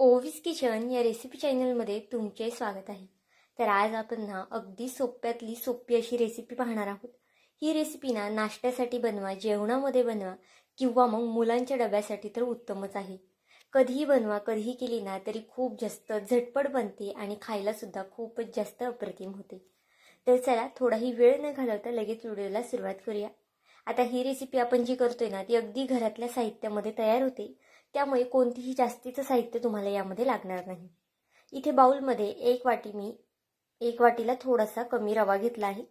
ओवीस kitchen या recipe चॅनलमध्ये तुमचे स्वागत आहे. तर आज आपण अगदी सोप्यातली सोपी अशी रेसिपी पाहणार आहोत. ही रेसिपी नाश्त्यासाठी बनवा, जेवणामध्ये बनवा किंवा मग मुलांच्या डब्यासाठी तर उत्तमच आहे. कधीही बनवा, कधीही केली तरी खूप जास्त झटपट बनते आणि खायला सुद्धा खूपच जास्त अप्रतिम होते. तर चला थोडाही वेळ न घालवता लगेच व्हिडिओला सुरुवात करूया. आता ही रेसिपी आपण जी करतोय ती अगदी घरातल्या साहित्यामध्ये तयार होते. त्यामुळे कोणतीही जास्तीचं साहित्य तुम्हाला यामध्ये लागणार नाही. इथे बाउलमध्ये एक वाटीला थोडासा कमी रवा घेतला आहे.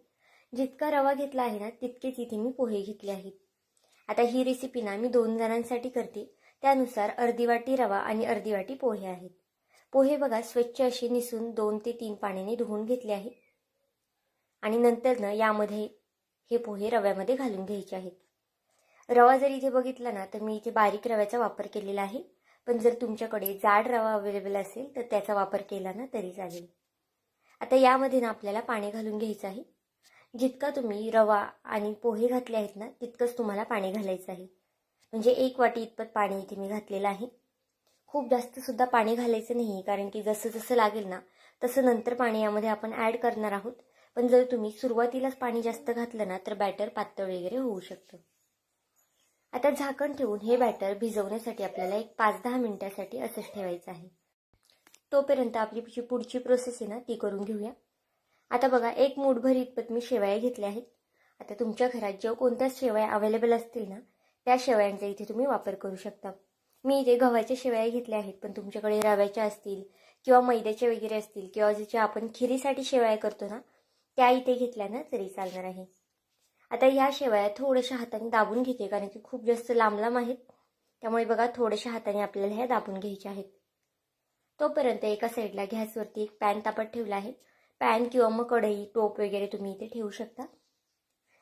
जितका रवा घेतला आहे तितकेच इथे मी पोहे घेतले आहेत. आता ही रेसिपी मी 2 जणांसाठी करते. त्यानुसार अर्धी वाटी रवा आणि अर्धी वाटी पोहे आहेत. पोहे बघा स्वच्छ असे निसून 2 ते 3 पाण्याने धुवून घेतले आहे. आणि नंतर यामध्ये हे पोहे रव्यामध्ये घालून घ्यायचे आहेत. रवा जर इथे बघितला तर मी इथे बारीक रव्याचा वापर केलेला आहे. पण जर तुमच्याकडे जाड रवा अवेलेबल असेल तर त्याचा वापर केला तरी चालेल. आता यामध्ये आपल्याला पाणी घालून घ्यायचं आहे. जितका तुम्ही रवा आणि पोहे घातले आहेत तितकंच तुम्हाला पाणी घालायचं आहे. म्हणजे 1 वाटी इतपत पाणी इथे मी घातलेलं आहे. खूप जास्त सुद्धा पाणी घालायचं नाही, कारण की जसं जसं लागेल तसं नंतर पाणी यामध्ये आपण ॲड करणार आहोत. पण जर तुम्ही सुरुवातीलाच पाणी जास्त घातलं तर बॅटर पातळ वगैरे होऊ शकतं. आता झाकण ठेवून हे बॅटर भिजवण्यासाठी आपल्याला एक 5-10 मिनिटांसाठी असंच ठेवायचं आहे. तोपर्यंत आपली पुढची प्रोसेस आहे ती करून घेऊया. आता बघा 1 मूठभर इतपत मी शेवया घेतल्या आहेत. आता तुमच्या घरात जेव्हा कोणत्या शेवया अवेलेबल असतील त्या शेवयांचा इथे तुम्ही वापर करू शकता. मी इथे गव्हाच्या शेवया घेतल्या आहेत, पण तुमच्याकडे रव्याच्या असतील किंवा मैद्याच्या वगैरे असतील किंवा ज्याच्या आपण खिरीसाठी शेवया करतो त्या इथे घेतल्या तरी चालणार आहे. आता ह्या शेवया थोड्याशा हाताने दाबून घेते, कारण की खूप जास्त लांब लांब आहेत. त्यामुळे बघा थोड्याशा हाताने आपल्याला ह्या दाबून घ्यायच्या आहेत. तोपर्यंत एका साईडला गॅसवरती एक पॅन तापत ठेवला आहे. पॅन किंवा मग कढई, टोप वगैरे तुम्ही इथे ठेवू शकता.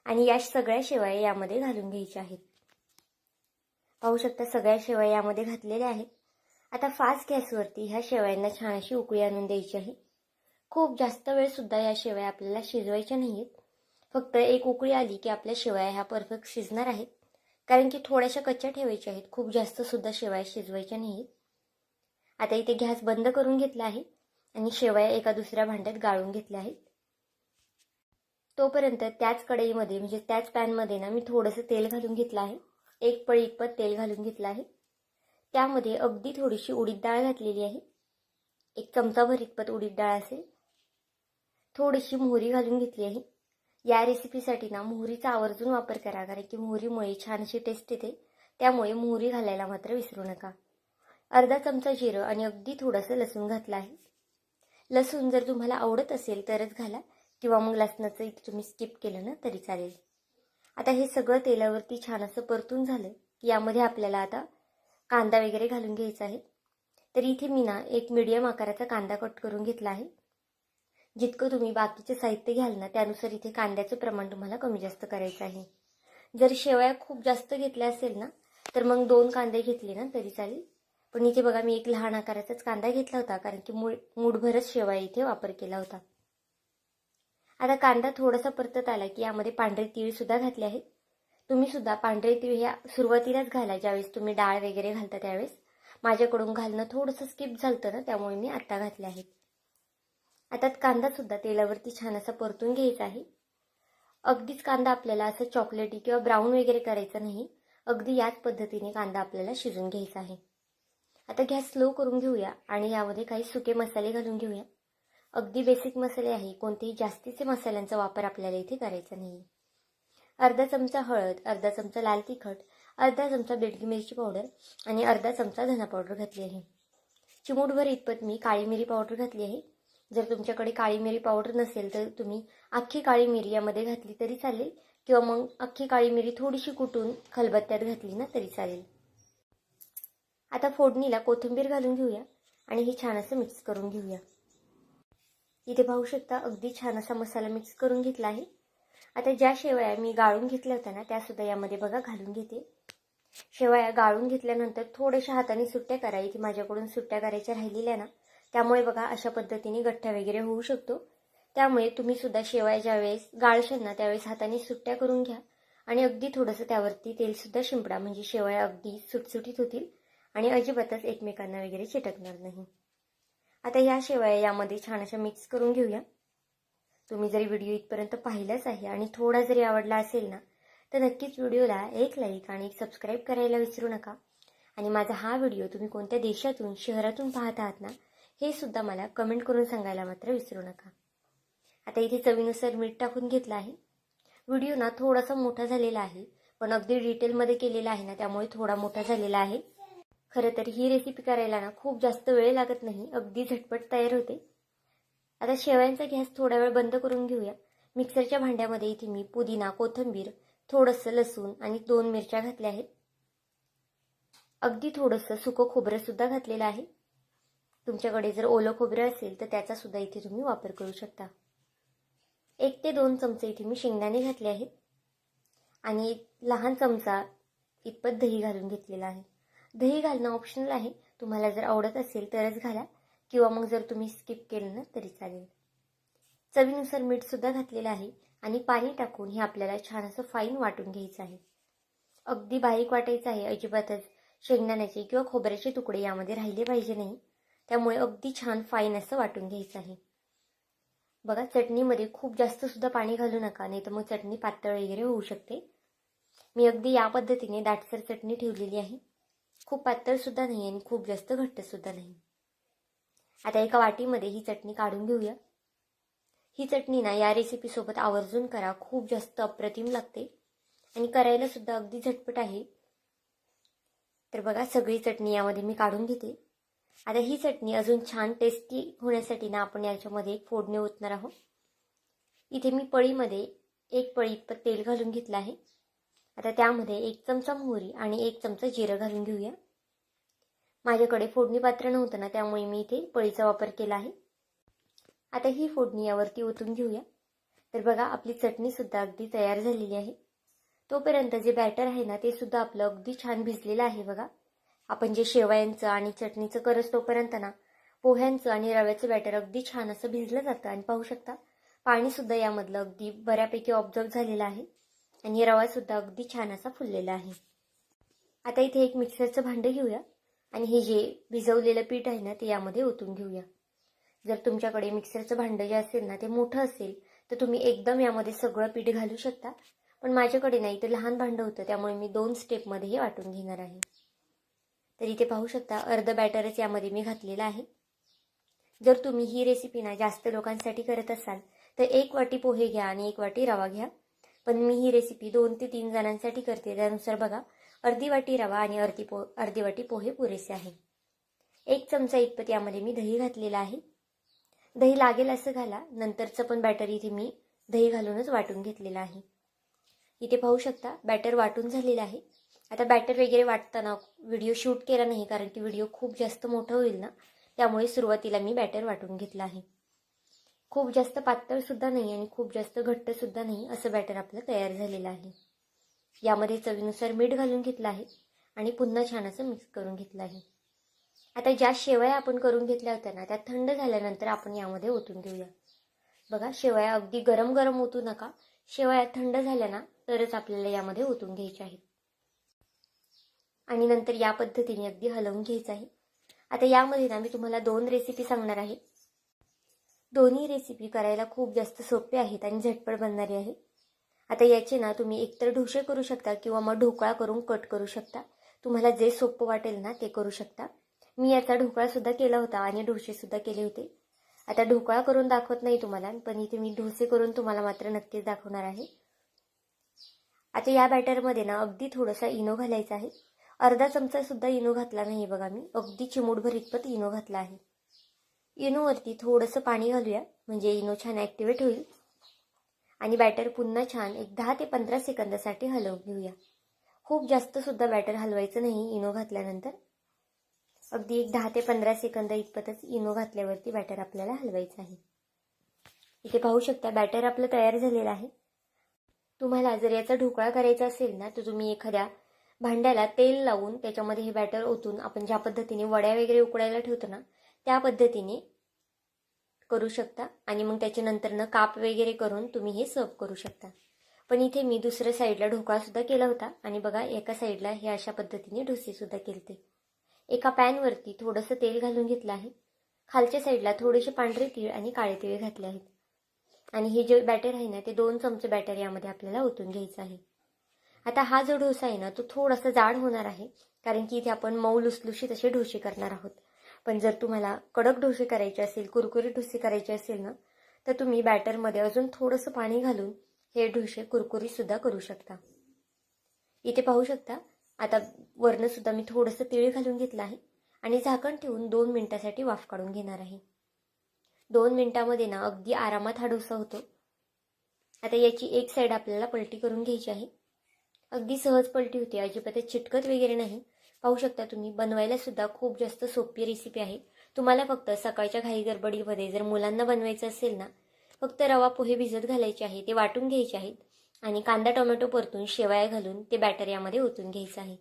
आणि या सगळ्या शेवया यामध्ये घालून घ्यायच्या आहेत. पाहू शकता सगळ्या शेवया यामध्ये घातलेल्या आहेत. आता फास्ट गॅसवरती ह्या शेवयांना छान अशी उकळी आणून द्यायची आहे. खूप जास्त वेळ सुद्धा या शेवया आपल्याला शिजवायच्या नाहीत. फक्त एक उकळी आली की आपल्या शेवया ह्या परफेक्ट शिजणार आहेत, कारण की थोड्याशा कच्च्या ठेवायच्या आहेत. खूप जास्त सुद्धा शेवया शिजवायच्या नाहीत. आता इथे गॅस बंद करून घेतला आहे आणि शेवया एका दुसऱ्या भांड्यात गाळून घेतल्या आहेत. तोपर्यंत त्याच कढईमध्ये म्हणजे त्याच पॅनमध्ये मी थोडंसं तेल घालून घेतलं आहे. 1 पळी इतपत तेल घालून घेतलं आहे. त्यामध्ये अगदी थोडीशी उडीद डाळ घातलेली आहे. 1 चमचाभर इतपत उडीद डाळ असेल. थोडीशी मोहरी घालून घेतली आहे. या रेसिपीसाठी मोहरीचा आवर्जून वापर करा, कारण की मोहरीमुळे छान अशी टेस्ट येते. त्यामुळे मोहरी घालायला मात्र विसरू नका. अर्धा चमचा जिरं आणि अगदी थोडंसं लसूण घातलं आहे. लसूण जर तुम्हाला आवडत असेल तरच घाला, किंवा मग लसणाचं इथे तुम्ही स्किप केलं तरी चालेल. आता हे सगळं तेलावरती छान असं परतून झालं की यामध्ये आपल्याला आता कांदा वगैरे घालून घ्यायचा आहे. तर इथे मी एक मीडियम आकाराचा कांदा कट करून घेतला आहे. जितकं तुम्ही बाकीचे साहित्य घ्याल त्यानुसार इथे कांद्याचं प्रमाण तुम्हाला कमी जास्त करायचं आहे. जर शेवया खूप जास्त घेतल्या असेल तर मग 2 कांदे घेतले तरी चालेल. पण इथे बघा मी एक लहान आकाराचाच कांदा घेतला होता, कारण की मूठभरच शेवया इथे वापर केला होता. आता कांदा थोडासा परतत आला की यामध्ये पांढरे तीळ सुद्धा घातले आहेत. तुम्ही सुद्धा पांढरे तीळ ह्या सुरुवातीलाच घाला, ज्यावेळेस तुम्ही डाळ वगैरे घालता त्यावेळेस. माझ्याकडून घालणं थोडंसं स्किप झालं त्यामुळे मी आत्ता घातले आहेत. आता कांदा सुद्धा तेलावरती छान असा परतून घ्यायचा आहे. अगदीच कांदा आपल्याला असं चॉकलेटी किंवा ब्राऊन वगैरे करायचा नाही. अगदी याच पद्धतीने कांदा आपल्याला शिजून घ्यायचा आहे. आता गॅस स्लो करून घेऊया आणि यामध्ये काही सुके मसाले घालून घेऊया. अगदी बेसिक मसाले आहे, कोणतेही जास्तीचे मसाल्यांचा वापर आपल्याला इथे करायचा नाही. अर्धा चमचा हळद, अर्धा चमचा लाल तिखट, अर्धा चमचा बेडगी मिरची पावडर आणि अर्धा चमचा धना पावडर घातली आहे. चिमूटभर इतपत मी काळी मिरी पावडर घातली आहे. जर तुमच्याकडे काळी मिरी पावडर नसेल तर तुम्ही अख्खी काळी मिरी यामध्ये घातली तरी चालेल, किंवा मग अख्खी काळी मिरी थोडीशी कुटून खलबत्त्यात घातली तरी चालेल. आता फोडणीला कोथिंबीर घालून घेऊया आणि हे छान असं मिक्स करून घेऊया. इथे पाहू शकता अगदी छान असा मसाला मिक्स करून घेतला आहे. आता ज्या शेवया मी गाळून घेतल्या होत्या त्या सुद्धा यामध्ये बघा घालून घेते. शेवया गाळून घेतल्यानंतर थोड्याशा हाताने सुट्ट्या करा. इथे माझ्याकडून सुट्ट्या करायच्या राहिलेल्या त्यामुळे बघा अशा पद्धतीने गठ्ठा वगैरे होऊ शकतो. त्यामुळे तुम्ही सुद्धा शेवया ज्यावेळेस गाळशाल त्यावेळेस हाताने सुट्ट्या करून घ्या आणि अगदी थोडंसं त्यावरती तेल सुद्धा शिंपडा, म्हणजे शेवया अगदी सुटसुटीत होतील आणि अजिबातच एकमेकांना वगैरे चिटकणार नाही. आता ह्या शेवया यामध्ये छान अशा मिक्स करून घेऊया. तुम्ही जरी व्हिडिओ इथपर्यंत पाहिलाच आहे आणि थोडा जरी आवडला असेल ना, तर नक्कीच व्हिडिओला एक लाईक आणि एक सबस्क्राईब करायला विसरू नका. आणि माझा हा व्हिडिओ तुम्ही कोणत्या देशातून शहरातून पाहत आहात ना, हे सुद्धा मला कमेंट करून सांगायला मात्र विसरू नका. आता इथे चवीनुसार मीठ टाकून घेतलं आहे. व्हिडिओ ना थोडासा मोठा झालेला आहे, पण अगदी डिटेलमध्ये केलेला आहे ना, त्यामुळे थोडा मोठा झालेला आहे. खरं तर ही रेसिपी करायला ना खूप जास्त वेळ लागत नाही, अगदी झटपट तयार होते. आता शेवयांचा गॅस थोडा वेळ बंद करून घेऊया. मिक्सरच्या भांड्यामध्ये इथे मी पुदिना, कोथिंबीर, थोडंसं लसूण आणि 2 मिरच्या घातल्या आहेत. अगदी थोडंसं सुकं खोबरं सुद्धा घातलेलं आहे. तुमच्याकडे जर ओलं खोबरं असेल तर त्याचा सुद्धा इथे तुम्ही वापर करू शकता. 1 ते 2 चमचे इथे मी शेंगदाणे घातले आहेत आणि एक लहान चमचा इतपत दही घालून घेतलेला आहे. दही घालणं ऑप्शनल आहे, तुम्हाला जर आवडत असेल तरच घाला किंवा मग जर तुम्ही स्किप केलं ना तरी चालेल. चवीनुसार मीठ सुद्धा घातलेलं आहे आणि पाणी टाकून हे आपल्याला छान असं फाईन वाटून घ्यायचं आहे. अगदी बारीक वाटायचं आहे, अजिबातच शेंगदाण्याचे किंवा खोबऱ्याचे तुकडे यामध्ये राहिले पाहिजे नाही. त्यामुळे अगदी छान फाईन असं वाटून घ्यायचं आहे. बघा, चटणीमध्ये खूप जास्त सुद्धा पाणी घालू नका, नाही तर मग चटणी पातळ वगैरे होऊ शकते. मी अगदी या पद्धतीने दाटसर चटणी ठेवलेली आहे. खूप पातळ सुद्धा नाही आणि खूप जास्त घट्ट सुद्धा नाही. आता एका वाटीमध्ये ही चटणी काढून घेऊया. ही चटणी ना या रेसिपी सोबत आवर्जून करा, खूप जास्त अप्रतिम लागते आणि करायला सुद्धा अगदी झटपट आहे. तर बघा, सगळी चटणी यामध्ये मी काढून घेते. आता ही चटणी अजून छान टेस्टी होण्यासाठी ना आपण याच्यामध्ये एक फोडणी ओतणार आहोत. इथे मी पळीमध्ये 1 पळी इतपत तेल घालून घेतलं आहे. आता त्यामध्ये 1 चमचा मोहरी आणि 1 चमचा जिरं घालून घेऊया. माझ्याकडे फोडणी पात्र नव्हतं ना, त्यामुळे मी इथे पळीचा वापर केला आहे. आता ही फोडणी यावरती ओतून घेऊया. तर बघा, आपली चटणी सुद्धा अगदी तयार झालेली आहे. तोपर्यंत जे बॅटर आहे ना ते सुद्धा आपलं अगदी छान भिजलेलं आहे. बघा, आपण जे शेवयांचं आणि चटणीचं करत तोपर्यंत ना पोह्यांचं आणि रव्याचं बॅटर अगदी छान असं भिजलं जातं. आणि पाहू शकता, पाणी सुद्धा यामधलं अगदी बऱ्यापैकी ऑब्झर्व झालेलं आहे आणि रवा सुद्धा अगदी छान असा फुललेला आहे. आता इथे एक मिक्सरचं भांडं घेऊया आणि हे जे भिजवलेलं पीठ आहे ना ते यामध्ये ओतून घेऊया. जर तुमच्याकडे मिक्सरचं भांडं जे असेल ना ते मोठं असेल तर तुम्ही एकदम यामध्ये सगळं पीठ घालू शकता, पण माझ्याकडे नाही, तर लहान भांडं होतं, त्यामुळे मी 2 स्टेपमध्ये हे वाटून घेणार आहे. तर इथे पाहू शकता, अर्ध बॅटरच यामध्ये मी घातलेलं आहे. जर तुम्ही ही रेसिपी ना जास्त लोकांसाठी करत असाल तर 1 वाटी पोहे घ्या आणि 1 वाटी रवा घ्या. पण मी ही रेसिपी 2 ते 3 जणांसाठी करते, त्यानुसार बघा, अर्धी वाटी रवा आणि अर्धी वाटी पोहे पुरेसे आहे. 1 चमचा इतपत यामध्ये मी दही घातलेला आहे. दही लागेल असं घाला, नंतरचं पण बॅटर इथे मी दही घालूनच वाटून घेतलेलं आहे. इथे पाहू शकता, बॅटर वाटून झालेलं आहे. आता बॅटर वगैरे वाटताना व्हिडिओ शूट केला नाही, कारण की व्हिडिओ खूप जास्त मोठा होईल ना, त्यामुळे सुरुवातीला मी बॅटर वाटून घेतलं आहे. खूप जास्त पातळ सुद्धा नाही आणि खूप जास्त घट्ट सुद्धा नाही, असं बॅटर आपलं तयार झालेलं आहे. यामध्ये चवीनुसार मीठ घालून घेतलं आहे आणि पुन्हा छान असं मिक्स करून घेतलं आहे. आता ज्या शेवया आपण करून घेतल्या होत्या ना त्या थंड झाल्यानंतर आपण यामध्ये ओतून घेऊया. बघा, शेवया अगदी गरम गरम ओतू नका, शेवया थंड झाल्या ना तरच आपल्याला यामध्ये ओतून घ्यायच्या आहेत आणि नंतर या पद्धतीने अगदी हलवून घ्यायचं आहे. आता यामध्ये ना मी तुम्हाला 2 रेसिपी सांगणार आहे. दोन्ही रेसिपी करायला खूप जास्त सोपे आहेत आणि झटपट बनणारी आहे. आता याचे ना तुम्ही एकतर ढोसे करू शकता किंवा मग ढोकळा करून कट करू शकता. तुम्हाला जे सोपं वाटेल ना ते करू शकता. मी याचा ढोकळा सुद्धा केला होता आणि डोसे सुद्धा केले होते. आता ढोकळा करून दाखवत नाही तुम्हाला, पण इथे मी डोसे करून तुम्हाला मात्र नक्कीच दाखवणार आहे. आता या बॅटरमध्ये ना अगदी थोडासा इनो घालायचा आहे. अर्धा चमचा सुद्धा इनो घातला नाही बघा, मी अगदी चिमूटभर इतपत इनो घातला आहे. इनोवरती थोडंसं पाणी घालूया, म्हणजे इनो छान ॲक्टिवेट होईल आणि बॅटर पुन्हा छान एक 10 ते 15 सेकंदासाठी हलवून घेऊया. खूप जास्त सुद्धा बॅटर हलवायचं नाही इनो घातल्यानंतर. अगदी एक 10 ते 15 सेकंद इतपतच इनो घातल्यावरती बॅटर आपल्याला हलवायचं आहे. इथे पाहू शकता, बॅटर आपलं तयार झालेलं आहे. तुम्हाला जर याचा ढोकळा करायचा असेल ना तर तुम्ही एखाद्या भांड्याला तेल लावून त्याच्यामध्ये हे बॅटर ओतून आपण ज्या पद्धतीने वड्या वगैरे उकडायला ठेवतो ना त्या पद्धतीने करू शकता आणि मग त्याच्यानंतर काप वगैरे करून तुम्ही हे सर्व करू शकता. पण इथे मी दुसऱ्या साईडला ढोकळा सुद्धा केला होता आणि बघा, एका साईडला हे अशा पद्धतीने डोसे सुद्धा केलते. एका पॅनवरती थोडंसं तेल घालून घेतलं आहे. खालच्या साईडला थोडेसे पांढरे तीळ आणि काळे तीळ घातले आहेत. आणि हे जे बॅटर आहे ना ते 2 चमचे बॅटर यामध्ये आपल्याला ओतून घ्यायचं आहे. आता हा जो डोसा आहे ना तो थोडासा जाड होणार आहे, कारण की इथे आपण मऊ लुसलुशीत असे डोसे करणार आहोत. पण जर तुम्हाला कडक डोसे करायचे असेल, कुरकुरीत डोसे करायचे असेल ना, तर तुम्ही बॅटरमध्ये अजून थोडंसं पाणी घालून हे डोसे कुरकुरीतसुद्धा करू शकता. इथे पाहू शकता, आता वरनं सुद्धा मी थोडंसं तीळ घालून घेतलं आहे आणि झाकण ठेवून 2 मिनिटासाठी वाफ काढून घेणार आहे. 2 मिनिटामध्ये ना अगदी आरामात हा डोसा होतो. आता याची एक साईड आपल्याला पलटी करून घ्यायची आहे. अगदी सहज पलटी होते, अजिबात चिटकत वगैरे नाही. पाहू शकता तुम्ही, बनवायला सुद्धा खूप जास्त सोपी रेसिपी आहे. तुम्हाला फक्त सकाळच्या घाई गडबडीमध्ये जर मुलांना बनवायचं असेल ना, फक्त रवा पोहे भिजत घालायचे आहे, ते वाटून घ्यायचे आहेत आणि कांदा टोमॅटो परतून शेवया घालून ते बॅटर यामध्ये ओतून घ्यायचं आहे.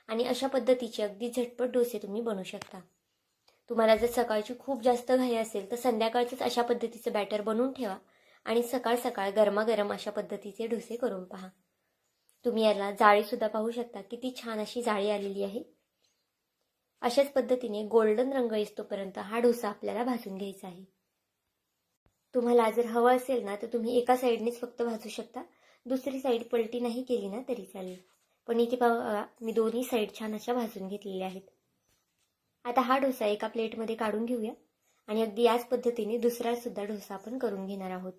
आणि अशा पद्धतीचे अगदी झटपट डोसे तुम्ही बनवू शकता. तुम्हाला जर सकाळची खूप जास्त घाई असेल तर संध्याकाळचंच अशा पद्धतीचं बॅटर बनवून ठेवा आणि सकाळ सकाळ गरमागरम अशा पद्धतीचे डोसे करून पहा. तुम्ही याला जाळीसुद्धा पाहू शकता, किती छान अशी जाळी आलेली आहे. अशाच पद्धतीने गोल्डन रंग येतोपर्यंत हा डोसा आपल्याला भाजून घ्यायचा आहे. तुम्हाला जर हवं असेल ना तर तुम्ही एका साईडनेच फक्त भाजू शकता, दुसरी साईड पलटी नाही केली ना तरी चालेल. पण इथे बघा, मी दोन्ही साईड छान अशा भाजून घेतलेल्या आहेत. आता हा डोसा एका प्लेटमध्ये काढून घेऊया आणि अगदी याच पद्धतीने दुसरा सुद्धा डोसा आपण करून घेणार आहोत.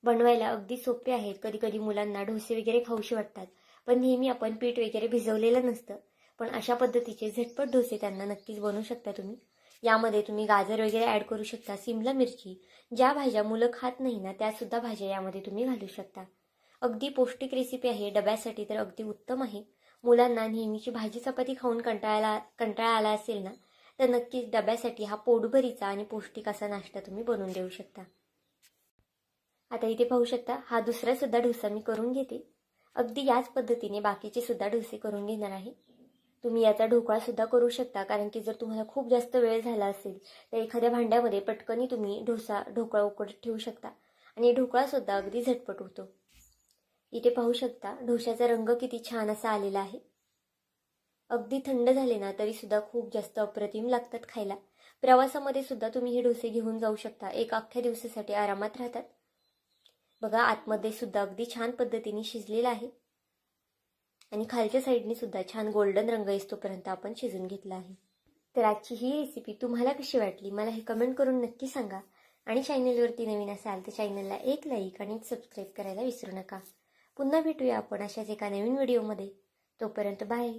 बनवायला अगदी सोपे आहेत. कधी कधी मुलांना डोसे वगैरे खाऊशी वाटतात, पण नेहमी आपण पीठ वगैरे भिजवलेलं नसतं. पण अशा पद्धतीचे झटपट डोसे त्यांना नक्कीच बनवू शकता तुम्ही. यामध्ये तुम्ही गाजर वगैरे ॲड करू शकता, सिमला मिरची, ज्या भाज्या मुलं खात नाही ना त्यासुद्धा भाज्या यामध्ये तुम्ही घालू शकता. अगदी पौष्टिक रेसिपी आहे, डब्यासाठी तर अगदी उत्तम आहे. मुलांना नेहमीची भाजी चपाती खाऊन कंटाळा आला असेल ना, तर नक्कीच डब्यासाठी हा पोटभरीचा आणि पौष्टिक असा नाश्ता तुम्ही बनवून देऊ शकता. आता इथे पाहू शकता, हा दुसरा सुद्धा डोसा मी करून घेते. अगदी याच पद्धतीने बाकीचे सुद्धा डोसे करून घेणार आहे. तुम्ही याचा ढोकळा सुद्धा करू शकता, कारण की जर तुम्हाला खूप जास्त वेळ झाला असेल तर एखाद्या भांड्यामध्ये पटकनी तुम्ही ढोकळा उकडत ठेवू शकता आणि ढोकळा सुद्धा अगदी झटपट होतो. इथे पाहू शकता, डोशाचा रंग किती छान असा आलेला आहे. अगदी थंड झाले ना तरी सुद्धा खूप जास्त अप्रतिम लागतात खायला. प्रवासामध्ये सुद्धा तुम्ही हे डोसे घेऊन जाऊ शकता, एक अख्ख्या दिवसासाठी आरामात राहतात. बघा, आतमध्ये सुद्धा अगदी छान पद्धतीने शिजलेला आहे आणि खालच्या साईडने सुद्धा छान गोल्डन रंग येतोपर्यंत आपण शिजून घेतला आहे. तर आजची ही रेसिपी तुम्हाला कशी वाटली मला हे कमेंट करून नक्की सांगा. आणि चॅनलवरती नवीन असाल तर चॅनलला एक लाईक आणि सबस्क्राईब करायला विसरू नका. पुन्हा भेटूया आपण अशाच एका नवीन व्हिडिओमध्ये. तोपर्यंत बाय.